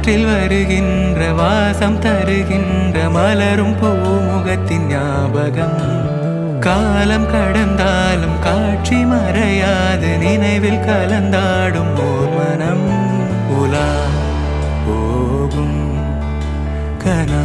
காற்றில் வருகின்ற வாசம் தருகின்ற மலரும் பூமுகத்தின் ஞாபகம். காலம் கடந்தாலும் காட்சி மறையாது நினைவில் கலந்தாடும் ஓர் மனம். உலா போகும் கனா